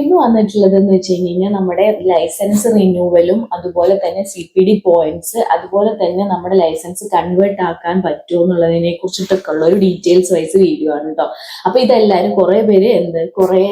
ഇന്ന് വന്നിട്ടുള്ളത് എന്ന് വെച്ച് കഴിഞ്ഞാൽ നമ്മുടെ ലൈസൻസ് റിന്യൂവലും അതുപോലെ തന്നെ CPD പോയിന്റ്സ് അതുപോലെ തന്നെ നമ്മുടെ ലൈസൻസ് കൺവേർട്ട് ആക്കാൻ പറ്റുമോ എന്നുള്ളതിനെ കുറിച്ചിട്ടൊക്കെ ഉള്ള ഒരു ഡീറ്റെയിൽസ് വൈസ് വീഡിയോ ആണ് കേട്ടോ. അപ്പൊ ഇതെല്ലാരും കുറെ പേര് കുറെ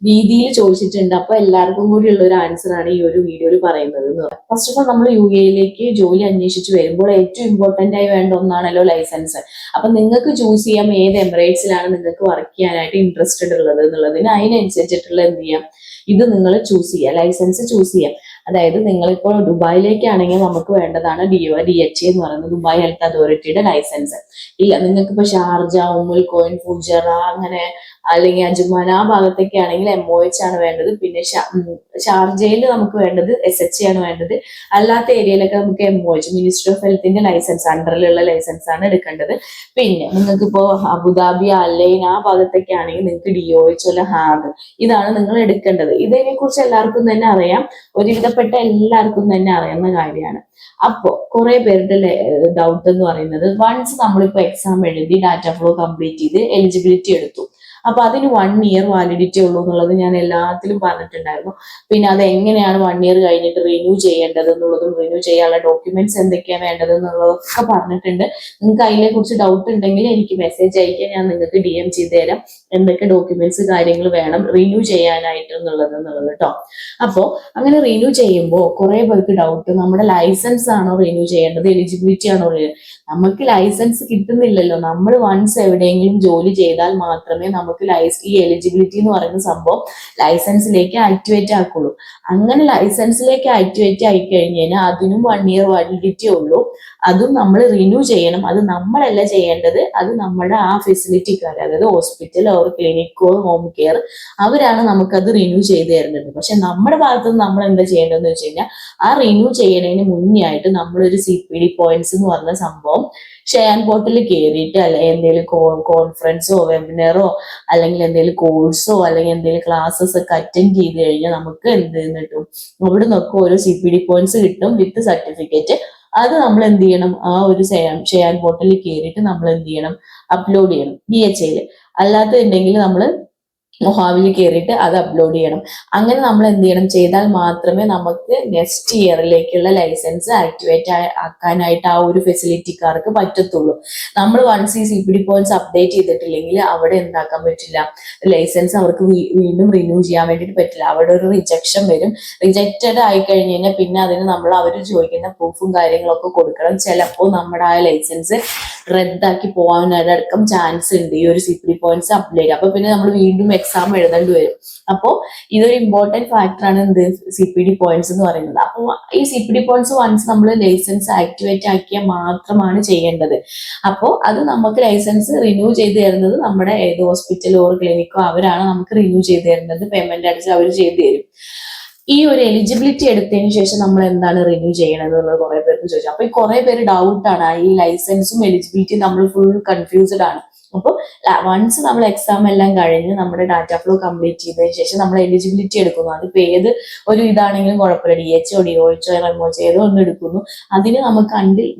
രീതിയിൽ ചോദിച്ചിട്ടുണ്ട്. അപ്പൊ എല്ലാവർക്കും കൂടി ഉള്ള ഒരു ആൻസർ ആണ് ഈ ഒരു വീഡിയോയിൽ പറയുന്നത്. ഫസ്റ്റ് ഓഫ് ഓൾ നമ്മൾ UAE ജോലി അന്വേഷിച്ച് വരുമ്പോൾ ഏറ്റവും ഇമ്പോർട്ടന്റ് ആയി വേണ്ട ഒന്നാണല്ലോ ലൈസൻസ്. അപ്പൊ നിങ്ങൾക്ക് ചൂസ് ചെയ്യാം ഏത് എമിറേറ്റ്സിലാണ് നിങ്ങൾക്ക് വർക്ക് ചെയ്യാനായിട്ട് ഇൻട്രസ്റ്റഡ് ഉള്ളത് എന്നുള്ളതിന് അതിനനുസരിച്ചിട്ടുള്ള എന്ത് ചെയ്യാം, ഇത് നിങ്ങൾ ചൂസ് ചെയ്യുക, ലൈസൻസ് ചൂസ് ചെയ്യാം. അതായത് നിങ്ങളിപ്പോൾ ദുബായിലേക്കാണെങ്കിൽ നമുക്ക് വേണ്ടതാണ് DHA എന്ന് പറയുന്നത്, ദുബായ് ഹെൽത്ത് അതോറിറ്റിയുടെ ലൈസൻസ്. ഇല്ല, നിങ്ങൾക്ക് ഇപ്പൊ ഷാർജ, ഉമ്മുൽ കോയിൻ, ഫുജറ അങ്ങനെ അല്ലെങ്കിൽ അജ്മാൻ ആ ഭാഗത്തൊക്കെ ആണെങ്കിൽ MOH ആണ് വേണ്ടത്. പിന്നെ ഷാർജയിൽ നമുക്ക് വേണ്ടത് SHA ആണ് വേണ്ടത്. അല്ലാത്ത ഏരിയയിലൊക്കെ നമുക്ക് MOH, മിനിസ്ട്രി ഓഫ് ഹെൽത്തിന്റെ ലൈസൻസ് അണ്ടറിലുള്ള ലൈസൻസ് ആണ് എടുക്കേണ്ടത്. പിന്നെ നിങ്ങൾക്ക് ഇപ്പോ അബുദാബി, അലൈൻ ആ ഭാഗത്തൊക്കെ ആണെങ്കിൽ നിങ്ങൾക്ക് DOH അല്ല ഹാഗ്, ഇതാണ് നിങ്ങൾ എടുക്കേണ്ടത്. ഇതിനെ കുറിച്ച് എല്ലാവർക്കും തന്നെ അറിയാം, ഒരുവിധപ്പെട്ട എല്ലാവർക്കും തന്നെ അറിയുന്ന കാര്യമാണ്. അപ്പോ കുറെ പേരുടെ ഡൗട്ട് എന്ന് പറയുന്നത്, വൺസ് നമ്മളിപ്പോ എക്സാം എഴുതി ഡാറ്റ ഫ്ലോ കംപ്ലീറ്റ് ചെയ്ത് എലിജിബിലിറ്റി എടുത്തു, അപ്പൊ അതിന് 1 ഇയർ വാലിഡിറ്റി ഉള്ളൂ എന്നുള്ളത് ഞാൻ എല്ലാത്തിലും പറഞ്ഞിട്ടുണ്ടായിരുന്നു. പിന്നെ അത് എങ്ങനെയാണ് 1 ഇയർ കഴിഞ്ഞിട്ട് റിന്യൂ ചെയ്യേണ്ടത് എന്നുള്ളതും റിന്യൂ ചെയ്യാനുള്ള ഡോക്യുമെന്റ്സ് എന്തൊക്കെയാണ് വേണ്ടത് എന്നുള്ളതൊക്കെ പറഞ്ഞിട്ടുണ്ട്. നിങ്ങൾക്ക് അതിനെ കുറിച്ച് ഡൗട്ട് ഉണ്ടെങ്കിൽ എനിക്ക് മെസ്സേജ് അയക്കാൻ, ഞാൻ നിങ്ങൾക്ക് DM ചെയ്ത് തരാം എന്തൊക്കെ ഡോക്യുമെന്റ്സ് കാര്യങ്ങൾ വേണം റിന്യൂ ചെയ്യാനായിട്ട് എന്നുള്ളത് കേട്ടോ. അപ്പോ അങ്ങനെ റിന്യൂ ചെയ്യുമ്പോൾ കുറെ പേർക്ക് ഡൗട്ട്, നമ്മുടെ ലൈസൻസ് ആണോ റിന്യൂ ചെയ്യേണ്ടത്, എലിജിബിലിറ്റി ആണോ? നമുക്ക് ലൈസൻസ് കിട്ടുന്നില്ലല്ലോ. നമ്മൾ വൺസ് എവിടെയെങ്കിലും ജോലി ചെയ്താൽ മാത്രമേ നമുക്ക് ഈ എലിജിബിലിറ്റി എന്ന് പറയുന്ന സംഭവം ലൈസൻസിലേക്ക് ആക്ടിവേറ്റ് ആക്കുള്ളൂ. അങ്ങനെ ലൈസൻസിലേക്ക് ആക്ടിവേറ്റ് ആയി കഴിഞ്ഞാൽ അതിനും 1 ഇയർ വാലിഡിറ്റി ഉള്ളൂ. അതും നമ്മൾ റിന്യൂ ചെയ്യണം. അത് നമ്മളല്ല ചെയ്യേണ്ടത്, അത് നമ്മുടെ ആ ഫെസിലിറ്റിക്കാർ, അതായത് ഹോസ്പിറ്റൽ ഓർ ക്ലിനിക്കോ ഹോം കെയർ, അവരാണ് നമുക്കത് റിന്യൂ ചെയ്ത് തരുന്നത്. പക്ഷെ നമ്മുടെ ഭാഗത്ത് നിന്ന് നമ്മൾ എന്താ ചെയ്യേണ്ടതെന്ന് വെച്ച് കഴിഞ്ഞാൽ, ആ റിന്യൂ ചെയ്യുന്നതിന് മുന്നേ ആയിട്ട് നമ്മളൊരു CPD പോയിന്റ്സ് എന്ന് പറഞ്ഞ സംഭവം ഷെയർ പോർട്ടലിൽ കയറിയിട്ട്, അല്ലെങ്കിൽ എന്തെങ്കിലും കോൺഫറൻസോ വെബിനാറോ അല്ലെങ്കിൽ എന്തെങ്കിലും കോഴ്സോ അല്ലെങ്കിൽ എന്തെങ്കിലും ക്ലാസ്സസ് ഒക്കെ അറ്റൻഡ് ചെയ്ത് കഴിഞ്ഞാൽ നമുക്ക് എന്ത് കിട്ടും, അവിടെ നിന്നൊക്കെ ഓരോ CPD പോയിന്റ്സ് കിട്ടും വിത്ത് സർട്ടിഫിക്കറ്റ്. അത് നമ്മൾ എന്ത് ചെയ്യണം, ആ ഒരു ഷെയർ പോർട്ടലിൽ കയറിയിട്ട് നമ്മൾ എന്ത് ചെയ്യണം, അപ്ലോഡ് ചെയ്യണം DHAയിൽ. അല്ലാത്തുണ്ടെങ്കിൽ നമ്മൾ മൊഹാവിൽ കയറിയിട്ട് അത് അപ്ലോഡ് ചെയ്യണം. അങ്ങനെ നമ്മൾ എന്ത് ചെയ്യണം ചെയ്താൽ മാത്രമേ നമുക്ക് നെക്സ്റ്റ് ഇയറിലേക്കുള്ള ലൈസൻസ് ആക്ടിവേറ്റ് ആക്കാനായിട്ട് ആ ഒരു ഫെസിലിറ്റിക്കാർക്ക് പറ്റത്തുള്ളൂ. നമ്മൾ വൺസ് ഈ CPD പോയിന്റ്സ് അപ്ഡേറ്റ് ചെയ്തിട്ടില്ലെങ്കിൽ അവിടെ എന്താക്കാൻ പറ്റില്ല, ലൈസൻസ് അവർക്ക് വീണ്ടും റിന്യൂ ചെയ്യാൻ വേണ്ടിയിട്ട് പറ്റില്ല. അവിടെ ഒരു റിജക്ഷൻ വരും. റിജക്റ്റഡ് ആയി കഴിഞ്ഞ് കഴിഞ്ഞാൽ പിന്നെ അതിന് നമ്മൾ അവർ ചോദിക്കുന്ന പ്രൂഫും കാര്യങ്ങളൊക്കെ കൊടുക്കണം. ചിലപ്പോൾ നമ്മുടെ ആ ലൈസൻസ് റദ്ദാക്കി പോകാനടക്കം ചാൻസ് ഉണ്ട് ഈ ഒരു CPD പോയിന്റ്സ് അപ്ലൈ ചെയ്യുക. അപ്പൊ പിന്നെ നമ്മൾ വീണ്ടും എക്സാം എഴുതേണ്ടി വരും. അപ്പോൾ ഇതൊരു ഇമ്പോർട്ടന്റ് ഫാക്ടറാണ് എന്ത്, CPD പോയിന്റ്സ് എന്ന് പറയുന്നത്. അപ്പോൾ ഈ CPD പോയിന്റ്സ് വൺസ് നമ്മൾ ലൈസൻസ് ആക്ടിവേറ്റ് ആക്കിയാൽ മാത്രമാണ് ചെയ്യേണ്ടത്. അപ്പോൾ അത് നമുക്ക് ലൈസൻസ് റിന്യൂ ചെയ്ത് തരുന്നത് നമ്മുടെ ഏത് ഹോസ്പിറ്റലോ ഓർ ക്ലിനിക്കോ അവരാണ് നമുക്ക് റിന്യൂ ചെയ്ത് തരുന്നത്. പേയ്മെന്റ് അടിച്ച് അവർ ചെയ്ത് തരും. ഈ ഒരു എലിജിബിലിറ്റി എടുത്തതിന് ശേഷം നമ്മൾ എന്താണ് റിന്യൂ ചെയ്യണത് എന്നുള്ളത് കുറെ പേർക്ക് ചോദിച്ചു. അപ്പൊ ഈ കുറെ പേര് ഡൗട്ടാണ്, ഈ ലൈസൻസും എലിജിബിലിറ്റിയും നമ്മൾ ഫുൾ കൺഫ്യൂസ്ഡ് ആണ്. അപ്പോൾ വൺസ് നമ്മൾ എക്സാം എല്ലാം കഴിഞ്ഞ് നമ്മുടെ ഡാറ്റ ഫ്ലോ കംപ്ലീറ്റ് ചെയ്തതിനു ശേഷം നമ്മൾ എലിജിബിലിറ്റി എടുക്കുന്നു. അതിപ്പോൾ ഏത് ഒരു ഇതാണെങ്കിലും കുഴപ്പമില്ല, DHO DOH MOH ഏതോ ഒന്ന് എടുക്കുന്നു. അതിന് നമുക്ക്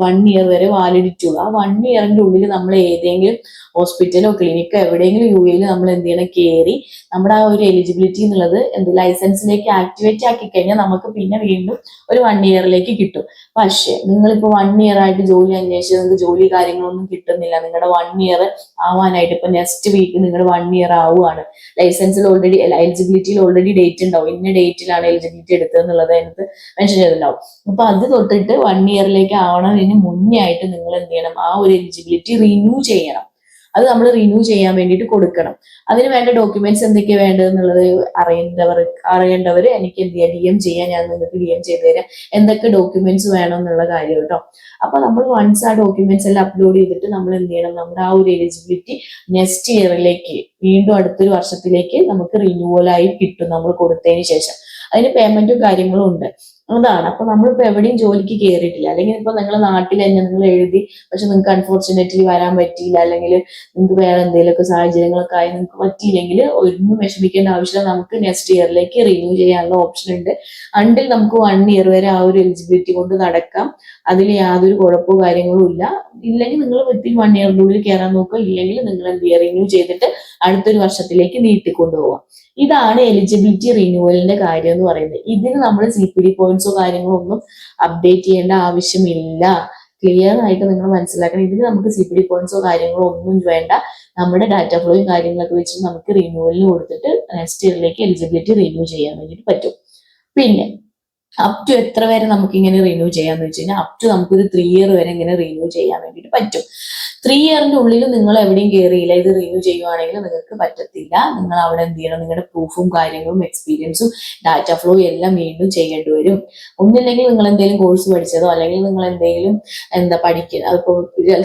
1 ഇയർ വരെ വാലിഡിറ്റി ഉള്ളൂ. ആ 1 ഇയറിന്റെ ഉള്ളിൽ നമ്മൾ ഏതെങ്കിലും ഹോസ്പിറ്റലോ ക്ലിനിക്കോ എവിടെയെങ്കിലും UAE നമ്മൾ എന്ത് ചെയ്യണം, കയറി നമ്മുടെ ആ ഒരു എലിജിബിലിറ്റി എന്നുള്ളത് ലൈസൻസിലേക്ക് ആക്ടിവേറ്റ് ആക്കി കഴിഞ്ഞാൽ നമുക്ക് പിന്നെ വീണ്ടും ഒരു 1 ഇയറിലേക്ക് കിട്ടും. പക്ഷേ നിങ്ങളിപ്പോൾ 1 ഇയർ ആയിട്ട് ജോലി അന്വേഷിച്ച് നിങ്ങൾക്ക് ജോലി കാര്യങ്ങളൊന്നും കിട്ടുന്നില്ല, നിങ്ങളുടെ 1 ഇയർ ആവാനായിട്ട് ഇപ്പൊ നെക്സ്റ്റ് വീക്ക് നിങ്ങൾ 1 ഇയർ ആവുകയാണ്, ലൈസൻസിൽ ഓൾറെഡി എലിജിബിലിറ്റിയിൽ ഓൾറെഡി ഡേറ്റ് ഉണ്ടാവും, ഇന്ന ഡേറ്റിലാണ് എലിജിബിലിറ്റി എടുത്തത് എന്നുള്ളത് അതിനകത്ത് മെൻഷൻ ചെയ്തിട്ടുണ്ടാവും. അപ്പൊ അത് തൊട്ടിട്ട് 1 ഇയറിലേക്ക് ആവണതിന് മുന്നേ ആയിട്ട് നിങ്ങൾ എന്ത് ചെയ്യണം, ആ ഒരു എലിജിബിലിറ്റി റിന്യൂ ചെയ്യണം. അത് നമ്മൾ റിന്യൂ ചെയ്യാൻ വേണ്ടിയിട്ട് കൊടുക്കണം. അതിന് വേണ്ട ഡോക്യുമെന്റ്സ് എന്തൊക്കെയാണ് വേണ്ടതെന്നുള്ളത് അറിയേണ്ടവർ എനിക്ക് എന്ത് ചെയ്യാം, DM ചെയ്യാൻ, ഞാൻ നിങ്ങൾക്ക് DM ചെയ്ത് തരാം എന്തൊക്കെ ഡോക്യുമെന്റ്സ് വേണം എന്നുള്ള കാര്യം കേട്ടോ. അപ്പൊ നമ്മൾ വൺസ് ആ ഡോക്യുമെന്റ്സ് എല്ലാം അപ്ലോഡ് ചെയ്തിട്ട് നമ്മൾ എന്ത് ചെയ്യണം, നമ്മുടെ ആ ഒരു എലിജിബിലിറ്റി നെക്സ്റ്റ് ഇയറിലേക്ക് വീണ്ടും അടുത്തൊരു വർഷത്തിലേക്ക് നമുക്ക് റിന്യൂവലായി കിട്ടും നമ്മൾ കൊടുത്തതിന് ശേഷം. അതിന് പേയ്മെന്റും കാര്യങ്ങളും ഉണ്ട്. അതാണ്. അപ്പൊ നമ്മളിപ്പോ എവിടെയും ജോലിക്ക് കയറിയിട്ടില്ല, അല്ലെങ്കിൽ ഇപ്പൊ നിങ്ങളുടെ നാട്ടിൽ തന്നെ നിങ്ങൾ എഴുതി, പക്ഷെ നിങ്ങൾക്ക് അൺഫോർച്ചുനേറ്റ്ലി വരാൻ പറ്റിയില്ല, അല്ലെങ്കിൽ നിങ്ങൾക്ക് വേറെ എന്തെങ്കിലുമൊക്കെ സാഹചര്യങ്ങളൊക്കെ ആയി നിങ്ങൾക്ക് പറ്റിയില്ലെങ്കിൽ ഒന്നും വിഷമിക്കേണ്ട ആവശ്യമില്ല. നമുക്ക് നെക്സ്റ്റ് ഇയറിലേക്ക് റിന്യൂ ചെയ്യാനുള്ള ഓപ്ഷൻ ഉണ്ട്. അണ്ടിൽ നമുക്ക് 1 ഇയർ വരെ ആ ഒരു എലിജിബിലിറ്റി കൊണ്ട് നടക്കാം. അതിൽ യാതൊരു കുഴപ്പമോ കാര്യങ്ങളും ഇല്ല. ഇല്ലെങ്കിൽ നിങ്ങൾ വിത്തിൻ 1 ഇയറിന്റെ ഉള്ളിൽ കയറാൻ നോക്കുക, ഇല്ലെങ്കിൽ നിങ്ങൾ എന്ത് ചെയ്യുക, റിന്യൂ ചെയ്തിട്ട് അടുത്തൊരു വർഷത്തിലേക്ക് നീട്ടിക്കൊണ്ടുപോകാം. ഇതാണ് എലിജിബിലിറ്റി റിന്യൂവലിന്റെ കാര്യം എന്ന് പറയുന്നത്. ഇതിന് നമ്മൾ CPD പോയിന്റ്സോ കാര്യങ്ങളോ ഒന്നും അപ്ഡേറ്റ് ചെയ്യേണ്ട ആവശ്യമില്ല. ക്ലിയർ ആയിട്ട് നിങ്ങൾ മനസ്സിലാക്കണം. ഇതിന് നമുക്ക് CPD പോയിന്റ്സോ കാര്യങ്ങളോ ഒന്നും വേണ്ട. നമ്മുടെ ഡാറ്റ ഫ്ലോയും കാര്യങ്ങളൊക്കെ വെച്ച് നമുക്ക് റിന്യൂവലിന് കൊടുത്തിട്ട് നെക്സ്റ്റ് ഇയറിലേക്ക് എലിജിബിലിറ്റി റിന്യൂ ചെയ്യാൻ വേണ്ടിയിട്ട് പറ്റും. പിന്നെ അപ് ടു എത്ര വരെ നമുക്ക് ഇങ്ങനെ റിന്യൂ ചെയ്യാന്ന് വെച്ച് കഴിഞ്ഞാൽ അപ് ടു നമുക്കൊരു 3 ഇയർ വരെ ഇങ്ങനെ റിന്യൂ ചെയ്യാൻ വേണ്ടിയിട്ട് പറ്റും. 3 ഇയറിന്റെ ഉള്ളിൽ നിങ്ങൾ എവിടെയും കയറിയില്ല, ഇത് റിന്യൂ ചെയ്യുവാണെങ്കിൽ നിങ്ങൾക്ക് പറ്റത്തില്ല. നിങ്ങൾ അവിടെ എന്ത് ചെയ്യണം, നിങ്ങളുടെ പ്രൂഫും കാര്യങ്ങളും എക്സ്പീരിയൻസും ഡാറ്റ ഫ്ലോ എല്ലാം വീണ്ടും ചെയ്യേണ്ടി വരും. ഒന്നില്ലെങ്കിൽ നിങ്ങൾ എന്തെങ്കിലും കോഴ്സ് പഠിച്ചതോ അല്ലെങ്കിൽ നിങ്ങൾ എന്തെങ്കിലും പഠിക്കുന്നത്, അതിപ്പോൾ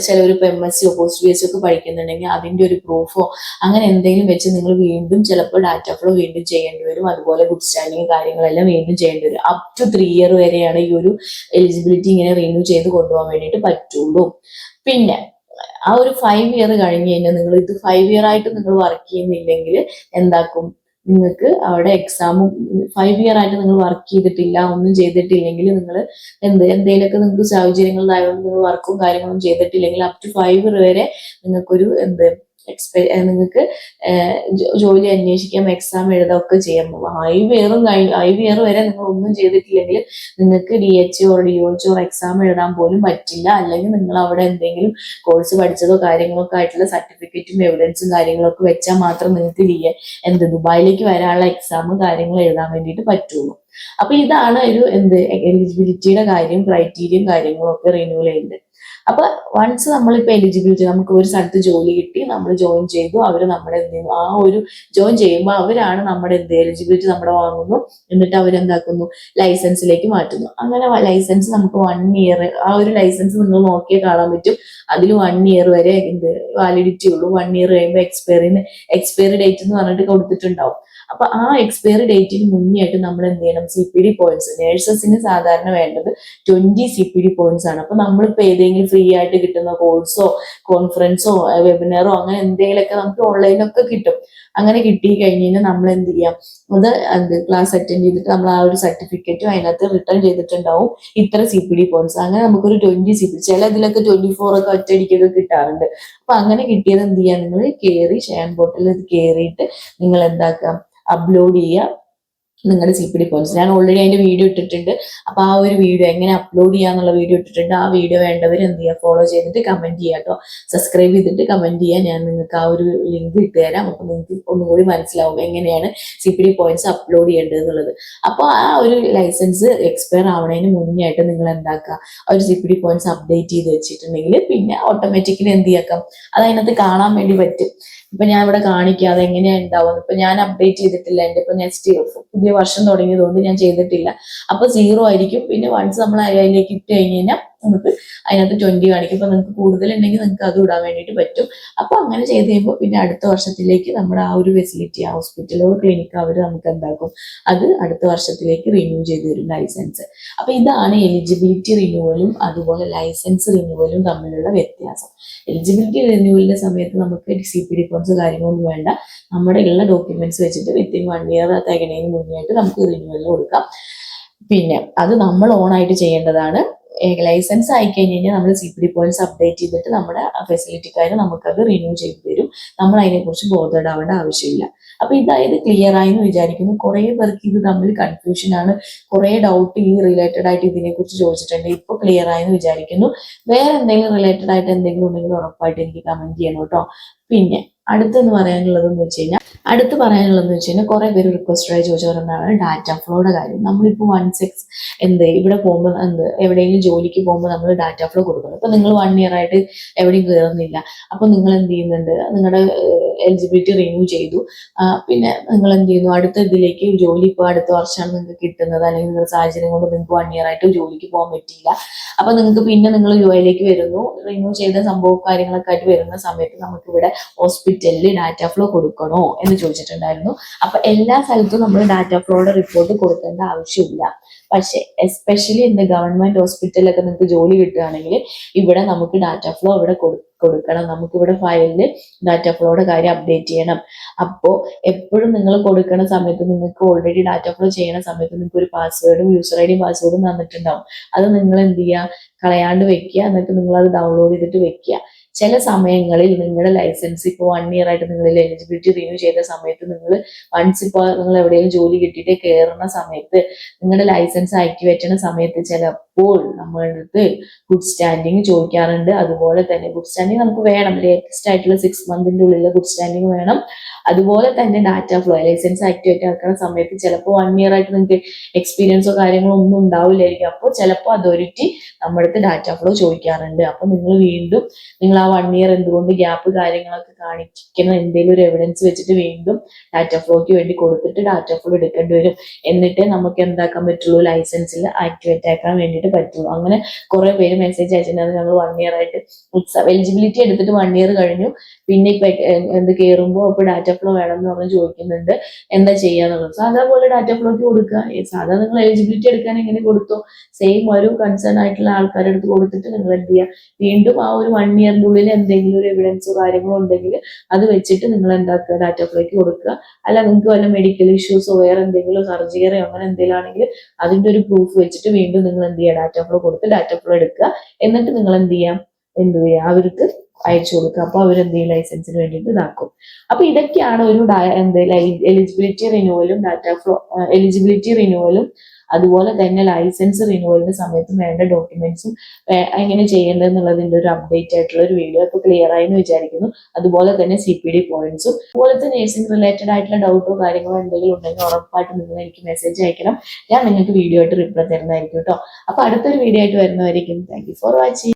ചിലവർ ഇപ്പോൾ MSc പോസ്റ്റ് BSc ഒക്കെ പഠിക്കുന്നുണ്ടെങ്കിൽ അതിന്റെ ഒരു പ്രൂഫോ അങ്ങനെ എന്തെങ്കിലും വെച്ച് നിങ്ങൾ വീണ്ടും ചിലപ്പോൾ ഡാറ്റ ഫ്ലോ വീണ്ടും ചെയ്യേണ്ടി വരും. അതുപോലെ ഗുഡ് സ്റ്റാൻഡിങ് കാര്യങ്ങളെല്ലാം വീണ്ടും ചെയ്യേണ്ടി വരും. അപ് ടു 3 ഇയർ വരെയാണ് ഈ ഒരു എലിജിബിലിറ്റി ഇങ്ങനെ റിന്യൂ ചെയ്ത് കൊണ്ടുപോകാൻ വേണ്ടിയിട്ട് പറ്റുള്ളൂ. പിന്നെ ആ ഒരു 5 ഇയർ കഴിഞ്ഞ് കഴിഞ്ഞാൽ നിങ്ങൾ ഇത് 5 ഇയർ ആയിട്ട് നിങ്ങൾ വർക്ക് ചെയ്യുന്നില്ലെങ്കിൽ എന്താക്കും, നിങ്ങൾക്ക് അവിടെ എക്സാമും 5 ഇയർ ആയിട്ട് നിങ്ങൾ വർക്ക് ചെയ്തിട്ടില്ല, ഒന്നും ചെയ്തിട്ടില്ലെങ്കിൽ നിങ്ങൾ എന്തെങ്കിലുമൊക്കെ നിങ്ങൾക്ക് സാഹചര്യങ്ങളിലായതുകൊണ്ട് നിങ്ങൾ വർക്കും കാര്യങ്ങളും ചെയ്തിട്ടില്ലെങ്കിൽ അപ് ടു 5 ഇയർ വരെ നിങ്ങൾക്കൊരു നിങ്ങൾക്ക് ജോലി അന്വേഷിക്കാം, എക്സാം എഴുതാം ഒക്കെ ചെയ്യാം. 5 ഇയർ വരെ നിങ്ങൾ ഒന്നും ചെയ്തിട്ടില്ലെങ്കിൽ നിങ്ങൾക്ക് DHO DOHO എക്സാം എഴുതാൻ പോലും പറ്റില്ല. അല്ലെങ്കിൽ നിങ്ങൾ അവിടെ എന്തെങ്കിലും കോഴ്സ് പഠിച്ചതോ കാര്യങ്ങളൊക്കെ ആയിട്ടുള്ള സർട്ടിഫിക്കറ്റും എവിഡൻസും കാര്യങ്ങളൊക്കെ വെച്ചാൽ മാത്രം നിങ്ങൾക്ക് ദുബായിലേക്ക് വരാനുള്ള എക്സാമും കാര്യങ്ങളും എഴുതാൻ വേണ്ടിയിട്ട് പറ്റുള്ളൂ. അപ്പൊ ഇതാണ് ഒരു എലിജിബിലിറ്റിയുടെ കാര്യം, ക്രൈറ്റീരിയയും കാര്യങ്ങളും ഒക്കെ റിന്യൂവൽ ചെയ്യുന്നത്. അപ്പൊ വൺസ് നമ്മളിപ്പോ എലിജിബിലിറ്റി, നമുക്ക് ഒരു സ്ഥലത്ത് ജോലി കിട്ടി, നമ്മൾ ജോയിൻ ചെയ്തു, അവര് നമ്മുടെ ആ ഒരു ജോയിൻ ചെയ്യുമ്പോൾ അവരാണ് നമ്മുടെ എലിജിബിലിറ്റി നമ്മുടെ വാങ്ങുന്നു, എന്നിട്ട് അവരെന്താക്കുന്നു, ലൈസൻസിലേക്ക് മാറ്റുന്നു. അങ്ങനെ ലൈസൻസ് നമുക്ക് 1 ഇയർ, ആ ഒരു ലൈസൻസ് നിങ്ങൾ നോക്കിയാൽ കാണാൻ പറ്റും. അതിൽ 1 ഇയർ വരെ വാലിഡിറ്റി ഉള്ളൂ. 1 ഇയർ കഴിയുമ്പോൾ എക്സ്പയറി ഡേറ്റ് എന്ന് പറഞ്ഞിട്ട് കൊടുത്തിട്ടുണ്ടാവും. അപ്പൊ ആ എക്സ്പയറി ഡേറ്റിന് മുന്നേ ആയിട്ട് നമ്മൾ എന്ത് ചെയ്യണം, CPD പോയിന്റ്സ്, നേഴ്സസിന് സാധാരണ വേണ്ടത് 20 CPD പോയിന്റ്സ് ആണ്. അപ്പൊ നമ്മളിപ്പോ ഏതെങ്കിലും ഫ്രീ ആയിട്ട് കിട്ടുന്ന കോഴ്സോ കോൺഫറൻസോ വെബിനാറോ അങ്ങനെ എന്തെങ്കിലുമൊക്കെ നമുക്ക് ഓൺലൈനൊക്കെ കിട്ടും. അങ്ങനെ കിട്ടി കഴിഞ്ഞ് കഴിഞ്ഞാൽ നമ്മൾ എന്ത് ചെയ്യാം, അത് ക്ലാസ് അറ്റൻഡ് ചെയ്തിട്ട് നമ്മൾ ആ ഒരു സർട്ടിഫിക്കറ്റും അതിനകത്ത് റിട്ടേൺ ചെയ്തിട്ടുണ്ടാവും ഇത്ര CPD പോയിന്റ്സ്. അങ്ങനെ നമുക്കൊരു 20 CPD, ചില ഇതിലൊക്കെ 24 ഒക്കെ ഒറ്റയടിക്കൊക്കെ കിട്ടാറുണ്ട്. അപ്പൊ അങ്ങനെ കിട്ടിയത് എന്ത് ചെയ്യാം, നിങ്ങൾ കയറി ഷെയർ പോർട്ടലിൽ കയറിയിട്ട് നിങ്ങൾ എന്താക്കാം, അപ്ലോഡ് ചെയ്യുക നിങ്ങളുടെ CPD പോയിന്റ്സ്. ഞാൻ ഓൾറെഡി അതിന്റെ വീഡിയോ ഇട്ടിട്ടുണ്ട്. അപ്പൊ ആ ഒരു വീഡിയോ എങ്ങനെ അപ്ലോഡ് ചെയ്യാന്നുള്ള വീഡിയോ ഇട്ടിട്ടുണ്ട്. ആ വീഡിയോ വേണ്ടവർ എന്ത് ചെയ്യുക, ഫോളോ ചെയ്തിട്ട് കമന്റ് ചെയ്യുക കേട്ടോ. സബ്സ്ക്രൈബ് ചെയ്തിട്ട് കമന്റ് ചെയ്യാൻ ഞാൻ നിങ്ങൾക്ക് ആ ഒരു ലിങ്ക് ഇട്ട് തരാം. അപ്പൊ നിങ്ങൾക്ക് ഒന്നുകൂടി മനസ്സിലാവും എങ്ങനെയാണ് CPD പോയിന്റ്സ് അപ്ലോഡ് ചെയ്യേണ്ടത് എന്നുള്ളത്. അപ്പൊ ആ ഒരു ലൈസൻസ് എക്സ്പയർ ആവുന്നതിന് മുന്നേ ആയിട്ട് നിങ്ങൾ എന്താക്കുക, ആ ഒരു CPD പോയിന്റ്സ് അപ്ഡേറ്റ് ചെയ്ത് വെച്ചിട്ടുണ്ടെങ്കിൽ പിന്നെ ഓട്ടോമാറ്റിക്കലി എന്ത് ചെയ്യാക്കാം, അത് അതിനകത്ത് കാണാൻ വേണ്ടി പറ്റും. ഇപ്പൊ ഞാൻ ഇവിടെ കാണിക്കാതെ എങ്ങനെയാ ഉണ്ടാവുന്നത്. ഇപ്പൊ ഞാൻ അപ്ഡേറ്റ് ചെയ്തിട്ടില്ല, എന്റെ ഇപ്പൊ നെക്സ്റ്റ് പുതിയ വർഷം തുടങ്ങിയതുകൊണ്ട് ഞാൻ ചെയ്തിട്ടില്ല. അപ്പൊ 0 ആയിരിക്കും. പിന്നെ വൺസ് നമ്മൾ അതിലേക്ക് ഇട്ട് കഴിഞ്ഞ് കഴിഞ്ഞാൽ നമുക്ക് അതിനകത്ത് 20 കാണിക്കും. ഇപ്പൊ നിങ്ങൾക്ക് കൂടുതലുണ്ടെങ്കിൽ നിങ്ങൾക്ക് അത് ഇടാൻ വേണ്ടിയിട്ട് പറ്റും. അപ്പൊ അങ്ങനെ ചെയ്ത് കഴിയുമ്പോൾ പിന്നെ അടുത്ത വർഷത്തിലേക്ക് നമ്മുടെ ആ ഒരു ഫെസിലിറ്റി, ആ ഹോസ്പിറ്റലോ ക്ലിനിക്കോ അവർ നമുക്ക് എന്താക്കും, അത് അടുത്ത വർഷത്തിലേക്ക് റിന്യൂ ചെയ്ത് തരും ലൈസൻസ്. അപ്പൊ ഇതാണ് എലിജിബിലിറ്റി റിന്യൂവലും അതുപോലെ ലൈസൻസ് റിന്യൂവലും തമ്മിലുള്ള വ്യത്യാസം. എലിജിബിലിറ്റി റിന്യൂവലിന്റെ സമയത്ത് നമുക്ക് CPD പോയിന്റ്സ് കാര്യങ്ങളൊന്നും വേണ്ട. നമ്മുടെ ഉള്ള ഡോക്യുമെന്റ്സ് വെച്ചിട്ട് വിത്തിൻ 1 ഇയർ തികഞ്ഞതിന് മുന്നേ ആയിട്ട് നമുക്ക് റിന്യൂവലിന് കൊടുക്കാം. പിന്നെ അത് നമ്മൾ ഓൺ ആയിട്ട് ചെയ്യേണ്ടതാണ്. ലൈസൻസ് ആയി കഴിഞ്ഞ് കഴിഞ്ഞാൽ നമ്മൾ CPD പോയിന്റ്സ് അപ്ഡേറ്റ് ചെയ്തിട്ട് നമ്മുടെ ഫെസിലിറ്റിക്കാർ നമുക്കത് റിന്യൂ ചെയ്ത് തരും. നമ്മൾ അതിനെക്കുറിച്ച് ബോധേഡ് ആവേണ്ട ആവശ്യമില്ല. അപ്പൊ ഇതായത് ക്ലിയർ ആയി എന്ന് വിചാരിക്കുന്നു. കുറെ പേർക്ക് ഇത് തമ്മിൽ കൺഫ്യൂഷൻ ആണ്, കുറെ ഡൗട്ട് ഈ റിലേറ്റഡ് ആയിട്ട് ഇതിനെക്കുറിച്ച് ചോദിച്ചിട്ടുണ്ട്. ഇപ്പൊ ക്ലിയർ ആയി എന്ന് വിചാരിക്കുന്നു. വേറെ എന്തെങ്കിലും റിലേറ്റഡ് ആയിട്ട് എന്തെങ്കിലും ഉണ്ടെങ്കിൽ ഉറപ്പായിട്ട് എനിക്ക് കമന്റ് ചെയ്യണം കേട്ടോ. പിന്നെ അടുത്തെന്ന് പറയാനുള്ളതെന്ന് വെച്ച് കഴിഞ്ഞാൽ കുറെ പേര് റിക്വസ്റ്റഡായി ചോദിച്ചവരെന്നാണ് ഡാറ്റ ഫ്ലോയുടെ കാര്യം. നമ്മളിപ്പോൾ 1 ഇവിടെ പോകുമ്പോൾ എവിടെയെങ്കിലും ജോലിക്ക് പോകുമ്പോൾ നമ്മൾ ഡാറ്റ ഫ്ലോ കൊടുക്കണം. ഇപ്പൊ നിങ്ങൾ 1 ഇയർ ആയിട്ട് എവിടെയും കയറുന്നില്ല. അപ്പൊ നിങ്ങൾ എന്ത് ചെയ്യുന്നുണ്ട്, നിങ്ങളുടെ എലിജിബിലിറ്റി റിന്യൂ ചെയ്തു. പിന്നെ നിങ്ങൾ എന്ത് ചെയ്യുന്നു, അടുത്ത ഇതിലേക്ക് ജോലി ഇപ്പോൾ അടുത്ത വർഷമാണ് നിങ്ങൾക്ക് കിട്ടുന്നത്, അല്ലെങ്കിൽ നിങ്ങളുടെ സാഹചര്യം കൊണ്ട് നിങ്ങൾക്ക് 1 ഇയർ ആയിട്ട് ജോലിക്ക് പോകാൻ പറ്റില്ല. അപ്പൊ നിങ്ങൾക്ക് പിന്നെ നിങ്ങൾ ജോലിയിലേക്ക് വരുന്നു, റിന്യൂ ചെയ്ത സംഭവ കാര്യങ്ങളൊക്കെ ആയിട്ട് വരുന്ന സമയത്ത് നമുക്കിവിടെ ഹോസ്പിറ്റൽ ഹോസ്പിറ്റലിൽ ഡാറ്റ ഫ്ലോ കൊടുക്കണോ എന്ന് ചോദിച്ചിട്ടുണ്ടായിരുന്നു. അപ്പൊ എല്ലാ സ്ഥലത്തും നമ്മൾ ഡാറ്റ ഫ്ലോയുടെ റിപ്പോർട്ട് കൊടുക്കേണ്ട ആവശ്യമില്ല. പക്ഷെ എസ്പെഷ്യലി ഇൻ ഗവൺമെന്റ് ഹോസ്പിറ്റലിലൊക്കെ നിങ്ങൾക്ക് ജോലി കിട്ടുകയാണെങ്കിൽ ഇവിടെ നമുക്ക് ഡാറ്റ ഫ്ലോ ഇവിടെ കൊടുക്കണം. നമുക്കിവിടെ ഫയലിൽ ഡാറ്റ ഫ്ലോയുടെ കാര്യം അപ്ഡേറ്റ് ചെയ്യണം. അപ്പോൾ എപ്പോഴും നിങ്ങൾ കൊടുക്കുന്ന സമയത്ത് നിങ്ങൾക്ക് ഓൾറെഡി ഡാറ്റ ഫ്ലോ ചെയ്യുന്ന സമയത്ത് നിങ്ങൾക്ക് ഒരു പാസ്വേഡും യൂസർ ഐ ഡി പാസ്വേഡും തന്നിട്ടുണ്ടാവും. അത് നിങ്ങൾ എന്ത് ചെയ്യുക, കളയാണ്ട് വെക്കുക. എന്നിട്ട് നിങ്ങൾ അത് ഡൗൺലോഡ് ചെയ്തിട്ട് വെക്കുക. ചില സമയങ്ങളിൽ നിങ്ങളുടെ ലൈസൻസ് ഇപ്പോൾ 1 ഇയർ ആയിട്ട് നിങ്ങൾ എലിജിബിലിറ്റി റിന്യൂ ചെയ്ത സമയത്ത് വൺസ് ഇപ്പോൾ നിങ്ങൾ എവിടെയെങ്കിലും ജോലി കിട്ടിയിട്ട് കയറുന്ന സമയത്ത് നിങ്ങളുടെ ലൈസൻസ് ആക്ടിവേറ്റ് ചെയ്യുന്ന സമയത്ത് ചിലപ്പോൾ നമ്മളടുത്ത് ഗുഡ് സ്റ്റാൻഡിങ് ചോദിക്കാറുണ്ട്. അതുപോലെ തന്നെ ഗുഡ് സ്റ്റാൻഡിങ് നമുക്ക് വേണം, ലേറ്റസ്റ്റ് ആയിട്ടുള്ള 6 മന്തിന്റെ ഉള്ളിൽ ഗുഡ് സ്റ്റാൻഡിങ് വേണം. അതുപോലെ തന്നെ ഡാറ്റ ഫ്ലോ ലൈസൻസ് ആക്ടിവേറ്റ് ആക്കുന്ന സമയത്ത് ചിലപ്പോൾ 1 ഇയർ ആയിട്ട് നിങ്ങൾക്ക് എക്സ്പീരിയൻസോ കാര്യങ്ങളോ ഒന്നും ഉണ്ടാവില്ലായിരിക്കും. അപ്പോൾ ചിലപ്പോൾ അതോറിറ്റി നമ്മുടെ അടുത്ത് ഡാറ്റ ഫ്ലോ ചോദിക്കാറുണ്ട്. അപ്പൊ നിങ്ങൾ വീണ്ടും നിങ്ങൾ ആ 1 ഇയർ എന്തുകൊണ്ട് ഗ്യാപ്പ് കാര്യങ്ങളൊക്കെ കാണിക്കുന്ന എന്തെങ്കിലും ഒരു എവിഡൻസ് വെച്ചിട്ട് വീണ്ടും ഡാറ്റ ഫ്ലോയ്ക്ക് വേണ്ടി കൊടുത്തിട്ട് ഡാറ്റ ഫ്ലോ എടുക്കേണ്ടി വരും. എന്നിട്ടേ നമുക്ക് എന്താക്കാൻ പറ്റുള്ളൂ, ലൈസൻസിൽ ആക്ടിവേറ്റ് ആക്കാൻ വേണ്ടിയിട്ട് പറ്റുള്ളൂ. അങ്ങനെ കുറെ പേര് മെസ്സേജ് അയച്ചിട്ടുണ്ടായിരുന്നു, ഞങ്ങൾ 1 ഇയർ ആയിട്ട് എലിജിബിലിറ്റി എടുത്തിട്ട് 1 ഇയർ കഴിഞ്ഞു, പിന്നെ ഇപ്പൊ എന്ത് കയറുമ്പോൾ ഇപ്പൊ ഡാറ്റ ഫ്ലോ വേണം എന്ന് പറഞ്ഞ് ചോദിക്കുന്നുണ്ട്, എന്താ ചെയ്യാന്നുള്ളത്. സാധാ പോലെ ഡാറ്റ ഫ്ലോയ്ക്ക് കൊടുക്കുക. സാധാ നിങ്ങൾ എലിജിബിലിറ്റി എടുക്കാൻ എങ്ങനെ കൊടുത്തോ സെയിം ഒരു കൺസേൺ ആയിട്ടുള്ള ആൾക്കാരുടെ അടുത്ത് കൊടുത്തിട്ട് നിങ്ങൾ എന്ത് ചെയ്യുക, വീണ്ടും ആ ഒരു 1 ഇയറിന്റെ ഉള്ളിൽ എന്തെങ്കിലും ഒരു എവിഡൻസോ കാര്യങ്ങളോ ഉണ്ടെങ്കിൽ അത് വെച്ചിട്ട് നിങ്ങൾ എന്താക്കുക, ഡാറ്റ ഫ്ലോയ്ക്ക് കൊടുക്കുക. അല്ല നിങ്ങൾക്ക് വല്ല മെഡിക്കൽ ഇഷ്യൂസോ വേറെ എന്തെങ്കിലും സർജറിയോ അങ്ങനെ എന്തെങ്കിലും ആണെങ്കിൽ അതിന്റെ ഒരു പ്രൂഫ് വെച്ചിട്ട് വീണ്ടും നിങ്ങൾ എന്ത് ചെയ്യുക, ഡാറ്റ ഫ്ലോ കൊടുത്ത് ഡാറ്റ ഫ്ലോ എടുക്കുക. എന്നിട്ട് നിങ്ങൾ എന്ത് ചെയ്യുക, അവർക്ക് അയച്ചു കൊടുക്കുക. അപ്പൊ അവരെന്ത് ചെയ്യും, ലൈസൻസിന് വേണ്ടിയിട്ട് ഇതാക്കും. അപ്പൊ ഇതൊക്കെയാണ് ഒരു എലിജിബിലിറ്റി റിന്യൂവലും ഡാറ്റ ഫ്ലോ എലിജിബിലിറ്റി റിന്യൂവലും അതുപോലെ തന്നെ ലൈസൻസ് റിന്യൂവലിന്റെ സമയത്തും വേണ്ട ഡോക്യുമെന്റ്സും എങ്ങനെ ചെയ്യേണ്ടത് എന്നുള്ളതിന്റെ ഒരു അപ്ഡേറ്റ് ആയിട്ടുള്ള ഒരു വീഡിയോ ഇപ്പൊ ക്ലിയർ ആയി എന്ന് വിചാരിക്കുന്നു. അതുപോലെ തന്നെ CPD പോയിന്റ്സും അതുപോലത്തെ നേഴ്സിംഗ് റിലേറ്റഡ് ആയിട്ടുള്ള ഡൗട്ടോ കാര്യങ്ങളോ എന്തെങ്കിലും ഉണ്ടെങ്കിൽ ഉറപ്പായിട്ട് നിങ്ങൾ എനിക്ക് മെസ്സേജ് അയക്കണം. ഞാൻ നിങ്ങൾക്ക് വീഡിയോ ആയിട്ട് റിപ്ലൈ തരുന്നതായിരിക്കും കേട്ടോ. അപ്പൊ അടുത്തൊരു വീഡിയോ ആയിട്ട് വരുന്നതായിരിക്കും. Thank you for watching.